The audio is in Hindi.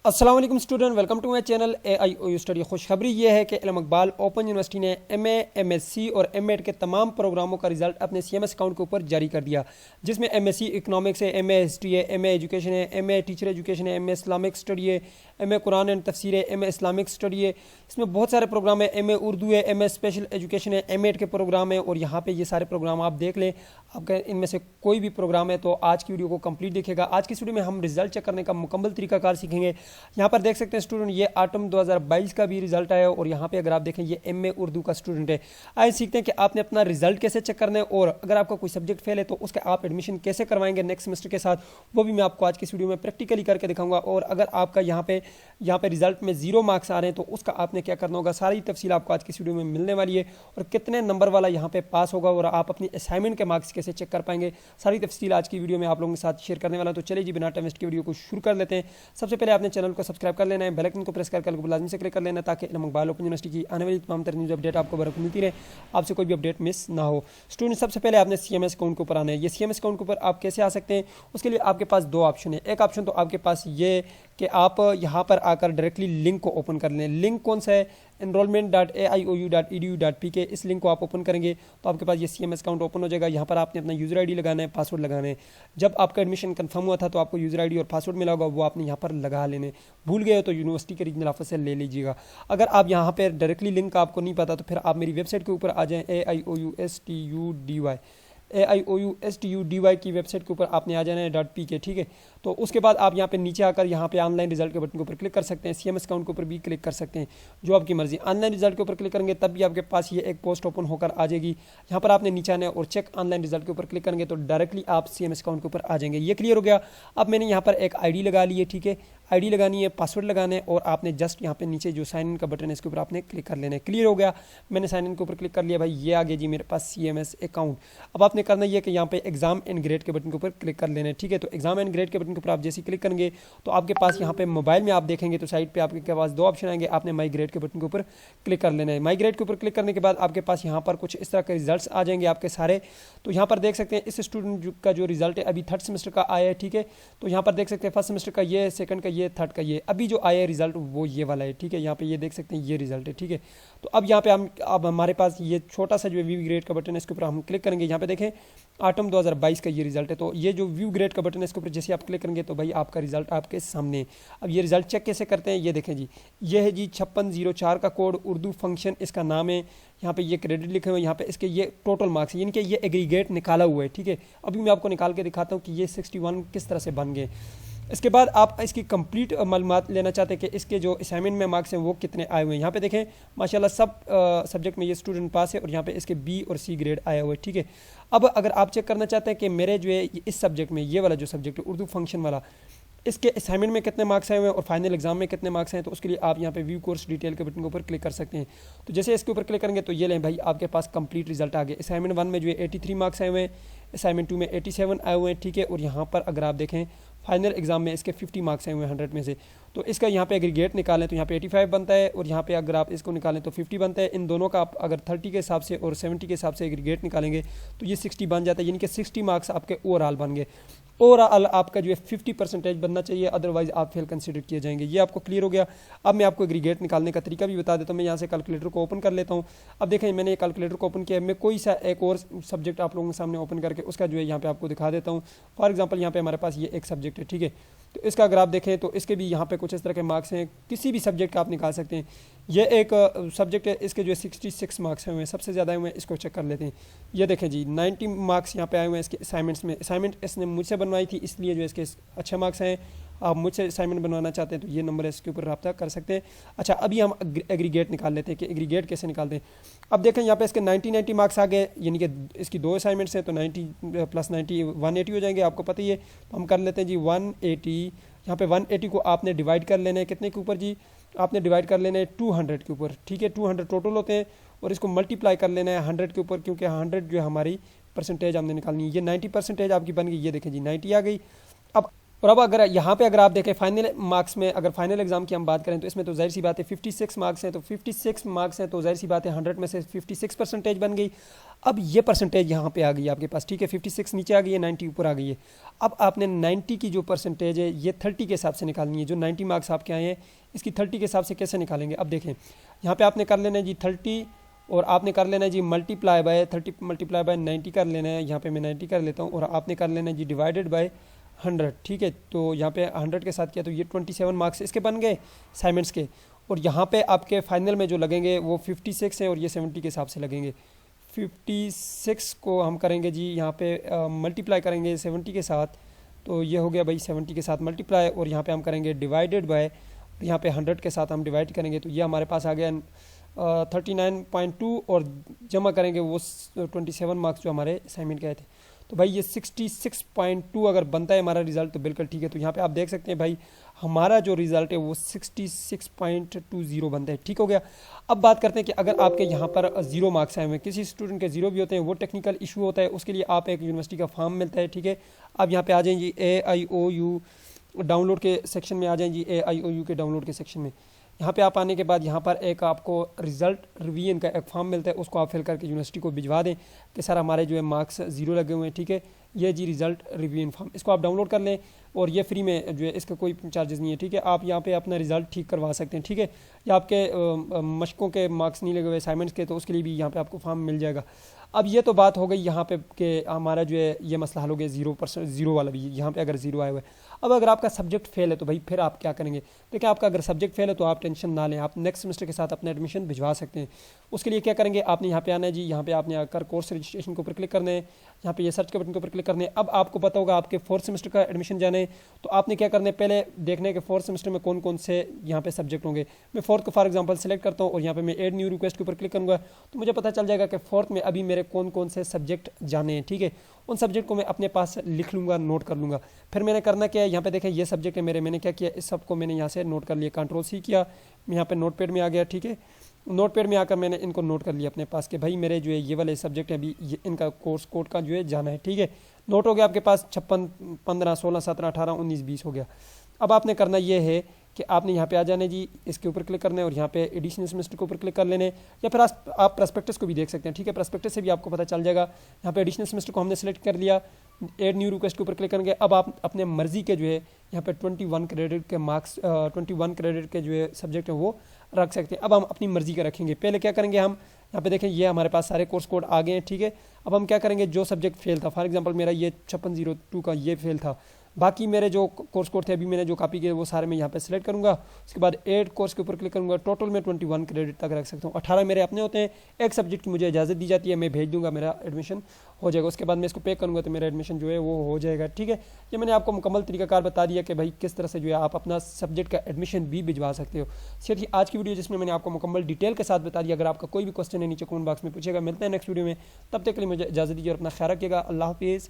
अस्सलाम वालेकुम student, welcome to my channel AIOU study. खुशखबरी ये है कि इल्म इकबाल ओपन यूनिवर्सिटी ने MA, MSc और MEd के तमाम प्रोग्रामों का रिजल्ट अपने CMS अकाउंट के ऊपर जारी कर दिया, जिसमें MSc इकनॉमिक्स है, MA हिस्ट्री है, MA एजुकेशन है, MA टीचर एजुकेशन है, MA इस्लामिक स्टडी है, MA कुरान एंड तफसीर है, MA इस्लामिक स्टडी है। इसमें बहुत सारे प्रोग्राम है, MA उर्दू है, MA स्पेशल एजुकेशन है, MEd के प्रोग्राम है। और यहाँ पे ये सारे प्रोग्राम आप देख लें, आपका इनमें से कोई भी प्रोग्राम है तो आज की वीडियो को कंप्लीट देखिएगा। आज की वीडियो में हम रिजल्ट चेक करने का मुकम्मल तरीकाकार सीखेंगे। यहाँ पर देख सकते हैं स्टूडेंट, ये ऑटम 2022 का भी रिजल्ट आया और यहाँ पे अगर आप देखें ये MA उर्दू का स्टूडेंट है। आइए सीखते हैं कि आपने अपना रिजल्ट कैसे चेक करना है और अगर आपका कोई सब्जेक्ट फेल है तो उसका आप एडमिशन कैसे करवाएंगे नेक्स्ट सेमेस्टर के साथ, वो भी मैं आपको आज की वीडियो में प्रैक्टिकली करके दिखाऊंगा। और अगर आपका यहाँ पे रिजल्ट में 0 मार्क्स आ रहे हैं तो उसका आपने क्या करना होगा, सारी तफसील आपको आज की वीडियो में मिलने वाली है। और कितने नंबर वाला यहाँ पे पास होगा और आप अपनी असाइनमेंट के मार्क्स कैसे चेक कर पाएंगे, सारी तफसील आज की वीडियो में आप लोगों के साथ शेयर करने वाला। तो चलिए जी, बिना टाइम वेस्ट के वीडियो को शुरू कर लेते हैं। सबसे पहले आपने चैनल को सब्सक्राइब कर लेना है, बेल आइकन को प्रेस करके लाजमी से क्लिक कर लेना ताकि इल्म इकबाल ओपन यूनिवर्सिटी की आने वाली तमाम तरह न्यूज़ अपडेट आपको बरकत मिलती रहे, आपसे कोई भी अपडेट मिस ना हो। स्टूडेंट, सबसे पहले आपने CMS अकाउंट के ऊपर आना है। ये CMS अकाउंट के ऊपर आप कैसे आ सकते हैं, उसके लिए आपके पास 2 ऑप्शन है। एक ऑप्शन तो आपके पास ये कि आप यहाँ पर आकर डायरेक्टली लिंक को ओपन कर लें। लिंक कौन सा है? enrollment.aiou.edu.pk। इस लिंक को आप ओपन करेंगे तो आपके पास ये CMS अकाउंट ओपन हो जाएगा। यहाँ पर आपने अपना यूज़र ID लगाना है, पासवर्ड लगाना है। जब आपका एडमिशन कंफर्म हुआ था तो आपको यूज़र ID और पासवर्ड मिला होगा, वो आपने यहाँ पर लगा लेने। भूल गए हो तो यूनिवर्सिटी के रीजनल ऑफिस से ले लीजिएगा। अगर आप यहाँ पर डायरेक्टली लिंक आपको नहीं पता तो फिर आप मेरी वेबसाइट के ऊपर आ जाएँ, AIOUSTUDY की वेबसाइट के ऊपर आपने आ जाना है .pk, ठीक है। तो उसके बाद आप यहाँ पे नीचे आकर यहाँ पे ऑनलाइन रिजल्ट के बटन के ऊपर क्लिक कर सकते हैं। CMS अकाउंट के ऊपर भी क्लिक कर सकते हैं, जो आपकी मर्जी। ऑनलाइन रिजल्ट के ऊपर क्लिक करेंगे तब भी आपके पास ये एक पोस्ट ओपन होकर आ जाएगी। यहाँ पर आपने नीचे आना है और चेक ऑनलाइन रिजल्ट के ऊपर क्लिक करेंगे तो डायरेक्टली आप CMS अकाउंट के ऊपर आ जाएंगे। ये क्लियर हो गया। अब मैंने यहाँ पर एक ID लगा ली है, ठीक है। ID लगानी है, पासवर्ड लगाना है और आपने जस्ट यहाँ पे नीचे जो साइन इन का बटन है इसके ऊपर आपने क्लिक कर लेना है। क्लियर हो गया। मैंने साइन इन के ऊपर क्लिक कर लिया, भाई ये आ गया जी मेरे पास CMS अकाउंट। अब आपने करना ये कि यहाँ पे एग्जाम एंड ग्रेड के बटन के ऊपर क्लिक कर लेना है, ठीक है। तो एग्जाम एंड ग्रेड के बटन के ऊपर आप जैसे क्लिक करेंगे तो आपके पास यहाँ पे मोबाइल में आप देखेंगे तो साइड पे आपके पास 2 ऑप्शन आएंगे। आपने माई ग्रेड के बटन के ऊपर क्लिक कर लेना है। माई ग्रेड के ऊपर क्लिक करने के बाद आपके पास यहाँ पर कुछ इस तरह के रिजल्ट्स आ जाएंगे आपके सारे। तो यहाँ पर देख सकते हैं इस स्टूडेंट का जो रिजल्ट है अभी 3rd सेमेस्टर का आया है, ठीक है। तो यहाँ पर देख सकते हैं 1st सेमेस्टर का ये, 2nd का ये, 3rd का ये। अभी जो आया है रिजल्ट वो ये वाला है, ठीक है। यहाँ पे ये देख सकते हैं ये रिजल्ट है, ठीक है। तो अब यहाँ पे अब हमारे पास ये छोटा सा जो व्यू ग्रेड का बटन है इसके ऊपर हम क्लिक करेंगे। यहाँ पे देखें ऑटम 2022 का ये रिजल्ट है। तो ये जो व्यू ग्रेड का बटन है इसके ऊपर जैसे आप क्लिक करेंगे तो भाई आपका रिजल्ट आपके सामने है। अब ये रिजल्ट चेक कैसे करते हैं, ये देखें जी, ये है जी 5604 का कोड, उर्दू फंक्शन इसका नाम है। यहाँ पे ये क्रेडिट लिखे हुए हैं, यहाँ पे इसके ये टोटल मार्क्स यानी कि ये एग्रीगेट निकाला हुआ है, ठीक है। अभी मैं आपको निकाल के दिखाता हूँ कि ये 61 किस तरह से बन गए। इसके बाद आप इसकी कंप्लीट मालूमात लेना चाहते हैं कि इसके जो असाइनमेंट में मार्क्स हैं वो कितने आए हुए हैं। यहाँ पे देखें माशाल्लाह सब सब्जेक्ट में ये स्टूडेंट पास है और यहाँ पे इसके B और C ग्रेड आया हुआ है, ठीक है। अब अगर आप चेक करना चाहते हैं कि मेरे जो है इस सब्जेक्ट में, ये वाला जो सब्जेक्ट है उर्दू फंक्शन वाला, इसके असाइनमेंट में कितने मार्क्स आए हुए हैं और फाइनल एग्जाम में कितने मार्क्स हैं, तो उसके लिए आप यहाँ पे व्यू कोर्स डिटेल के बटन के ऊपर क्लिक कर सकते हैं। तो जैसे इसके ऊपर क्लिक करेंगे तो ये लें भाई आपके पास कंप्लीट रिजल्ट आ गए। असाइनमेंट 1 में जो है 83 मार्क्स आए हुए हैं, असाइनमेंट 2 में 87 आए हुए हैं, ठीक है। और यहाँ पर अगर आप देखें फाइनल एग्जाम में इसके 50 मार्क्स आए हुए हैं 100 में से। तो इसका यहाँ पे एग्रीगेट निकालें तो यहाँ पे 85 बनता है और यहाँ पे अगर आप इसको निकालें तो 50 बनता है। इन दोनों का आप अगर 30 के हिसाब से और 70 के हिसाब से एग्रीगेट निकालेंगे तो ये 60 बन जाता है, यानी कि 60 मार्क्स आपके ओवरऑल बन गए। ओवरऑल आपका जो है 50% बनना चाहिए, अदरवाइज आप फेल कंसिडर किए जाएंगे। ये आपको क्लियर हो गया। अब मैं आपको एग्रीगेट निकालने का तरीका भी बता देता हूँ। मैं यहाँ से कैलकुलेटर को ओपन कर लेता हूँ। अब देखें मैंने कैलकुलेटर को ओपन किया है। मैं कोई सा एक और सब्जेक्ट आप लोगों के सामने ओपन करके उसका जो है यहाँ पे आपको दिखा देता हूँ। फॉर एग्जाम्पल यहाँ पे हमारे पास ये एक सब्जेक्ट है, ठीक है। तो इसका अगर आप देखें तो इसके भी यहाँ पे कुछ इस तरह के मार्क्स हैं, किसी भी सब्जेक्ट का आप निकाल सकते हैं। ये एक सब्जेक्ट है, इसके जो है 66 मार्क्स आए हुए हैं, सबसे ज़्यादा आए हुए हैं। इसको चेक कर लेते हैं। ये देखें जी 90 मार्क्स यहाँ पे आए हुए हैं इसके असाइनमेंट्स में। असाइनमेंट इसने मुझसे बनवाई थी इसलिए जो इसके अच्छे मार्क्स हैं। आप मुझसे असाइनमेंट बनवाना चाहते हैं तो ये नंबर है, इसके ऊपर रब्ता कर सकते हैं। अच्छा, अभी हम एग्रीगेट निकाल लेते हैं कि एग्रीगेट कैसे निकालते हैं। अब देखें यहाँ पे इसके 90 मार्क्स आ गए, यानी कि इसकी 2 असाइनमेंट्स हैं तो 90 + 90 180 हो जाएंगे, आपको पता ही है। तो हम कर लेते हैं जी 180। यहाँ पे 180 को आपने डिवाइड कर लेना है कितने के ऊपर जी, आपने डिवाइड कर लेना है 200 के ऊपर, ठीक है। 200 टोटल होते हैं और इसको मल्टीप्लाई कर लेना है 100 के ऊपर, क्योंकि 100 जो है हमारी परसेंटेज हमने निकालनी है। ये 90% आपकी बन गई, ये देखें जी 90 आ गई। अब और अब अगर यहाँ पे अगर आप देखें फाइनल मार्क्स में, अगर फाइनल एग्जाम की हम बात करें तो इसमें तो जाहिर सी बात है 56 मार्क्स हैं, तो 56 मार्क्स हैं तो जाहिर सी बात है 100 में से 56% बन गई। अब ये परसेंटेज यहाँ पे आ गई आपके पास, ठीक है, 56 नीचे आ गई है, 90 ऊपर आ गई है। अब आपने 90 की जो परसेंटेज है ये 30 के हिसाब से निकालनी है। जो 90 मार्क्स आपके आए हैं इसकी 30 के हिसाब से कैसे निकालेंगे, अब देखें यहाँ पे आपने कर लेना है जी 30 और आपने कर लेना है जी मल्टीप्लाई बाय 30 मल्टीप्लाई बाय 90 कर लेना है, यहाँ पे मैं 90 कर लेता हूँ, और आपने कर लेना है जी डिवाइडेड बाय 100, ठीक है। तो यहाँ पे 100 के साथ किया तो ये 27 मार्क्स इसके बन गए असाइनमेंट्स के। और यहाँ पे आपके फाइनल में जो लगेंगे वो 56 है और ये 70 के हिसाब से लगेंगे। 56 को हम करेंगे जी यहाँ पे मल्टीप्लाई करेंगे 70 के साथ, तो ये हो गया भाई 70 के साथ मल्टीप्लाई, और यहाँ पे हम करेंगे डिवाइडेड बाय, यहाँ पे 100 के साथ हम डिवाइड करेंगे तो ये हमारे पास आ गया 39.2, और जमा करेंगे वो 27 मार्क्स जो हमारे असाइनमेंट के आए थे। तो भाई ये 66.2 अगर बनता है हमारा रिजल्ट तो बिल्कुल ठीक है। तो यहाँ पे आप देख सकते हैं भाई हमारा जो रिजल्ट है वो 66.20 बनता है, ठीक हो गया। अब बात करते हैं कि अगर आपके यहाँ पर 0 मार्क्स आए हुए हैं, किसी स्टूडेंट के 0 भी होते हैं, वो टेक्निकल इशू होता है, उसके लिए आप एक यूनिवर्सिटी का फॉर्म मिलता है, ठीक है। आप यहाँ पे आ जाएंगे AIOU डाउनलोड के सेक्शन में, आ जाएंगे AIOU के डाउनलोड के सेक्शन में। यहाँ पे आप आने के बाद यहाँ पर एक आपको रिजल्ट रिवीजन का एक फॉर्म मिलता है, उसको आप फिल करके यूनिवर्सिटी को भिजवा दें कि सर हमारे जो है मार्क्स 0 लगे हुए हैं, ठीक है, ये जी रिजल्ट रिवीजन फॉर्म, इसको आप डाउनलोड कर लें और ये फ्री में जो है, इसका कोई चार्जेस नहीं है, ठीक है। आप यहाँ पे अपना रिजल्ट ठीक करवा सकते हैं, ठीक है। या आपके मशकों के मार्क्स नहीं लगे हुए असाइनमेंट्स के, तो उसके लिए भी यहाँ पे आपको फॉर्म मिल जाएगा। अब ये तो बात हो गई यहाँ पे कि हमारा जो है ये मसला हल हो गया 0% 0 वाला भी, यहाँ पे अगर 0 आए हुए। अब अगर आपका सब्जेक्ट फेल है तो भाई फिर आप क्या करेंगे, देखिए आपका अगर सब्जेक्ट फेल है तो आप टेंशन ना लें, आप नेक्स्ट सेमेस्टर के साथ अपना एडमिशन भिजवा सकते हैं। उसके लिए क्या करेंगे, आपने यहाँ पे आना है जी, यहाँ पे आपने आकर कोर्स रजिस्ट्रेशन के ऊपर क्लिक करना है, यहाँ पे ये सर्च के बटन के ऊपर क्लिक करना है। अब आपको पता होगा आपके 4th सेमेस्टर का एडमिशन जाना है, तो आपने क्या करना है, पहले देखना है कि 4th सेमेस्टर में कौन कौन से यहाँ पे सब्जेक्ट होंगे। मैं 4th को फॉर एग्जांपल सेलेक्ट करता हूँ और यहाँ पे मैं ऐड न्यू रिक्वेस्ट के ऊपर क्लिक करूँगा, तो मुझे पता चल जाएगा कि 4th में अभी मेरे कौन कौन से सब्जेक्ट जाने हैं, ठीक है। उन सब्जेक्ट को मैं अपने पास लिख लूँगा, नोट कर लूँगा। फिर मैंने करना क्या है, यहाँ पे देखें ये सब्जेक्ट है मेरे, मैंने क्या किया, इस सब को मैंने यहाँ से नोट कर लिया, Ctrl+C किया, मैं यहाँ पे नोट पैड में आ गया, ठीक है। नोट पैड में आकर मैंने इनको नोट कर लिया अपने पास कि भाई मेरे जो है ये वाले सब्जेक्ट हैं अभी ये इनका कोर्स कोड का जो है जाना है, ठीक है। नोट हो गया आपके पास 56, 15, 16, 17, 18, 19, 20 हो गया। अब आपने करना ये है कि आपने यहाँ पे आ जाना है जी, इसके ऊपर क्लिक करना है और यहाँ पे एडिशनल सेमेस्टर के ऊपर क्लिक कर लेने, या फिर आप प्रॉस्पेक्टस को भी देख सकते हैं, ठीक है। प्रॉस्पेक्टस से भी आपको पता चल जाएगा। यहाँ पे एडिशनल सेमेस्टर को हमने सेलेक्ट कर लिया, ऐड न्यू रिक्वेस्ट के ऊपर क्लिक करेंगे। अब आप अपने मर्जी के जो है यहाँ पे 21 क्रेडिट के मार्क्स 21 क्रेडिट के जो है सब्जेक्ट है वो रख सकते हैं। अब हम अपनी मर्जी का रखेंगे। पहले क्या करेंगे, हम यहाँ पे देखें ये हमारे पास सारे कोर्स कोड आ गए हैं, ठीक है। अब हम क्या करेंगे, जो सब्जेक्ट फेल था, फॉर एग्जांपल मेरा ये 5602 का ये फेल था, बाकी मेरे जो कोर्स कोड थे अभी मैंने जो कॉपी किए वो सारे मैं यहाँ पे सिलेक्ट करूँगा। उसके बाद ऐड कोर्स के ऊपर क्लिक करूँगा। टोटल में 21 क्रेडिट तक रख सकता हूँ, 18 मेरे अपने होते हैं, एक सब्जेक्ट की मुझे इजाज़त दी जाती है, मैं भेज दूँगा, मेरा एडमिशन हो जाएगा। उसके बाद मैं इसको पे करूँगा तो मेरा एडमिशन जो है वो हो जाएगा, ठीक है। ये मैंने आपको मुकम्मल तरीकाकार बता दिया कि भाई किस तरह से जो है आप अपना सब्जेक्ट का एडमिशन भी भिजवा सकते हो। सिर्फ आज की वीडियो जिसमें मैंने आपको मुकम्मल डिटेल के साथ बता दिया। अगर आपका कोई भी क्वेश्चन है नीचे कमेंट बॉक्स में पूछेगा। मिलते हैं नेक्स्ट वीडियो में, तब तक के लिए मुझे इजाज़त दीजिए और अपना ख्याल रखिएगा। अल्लाह हाफिज़।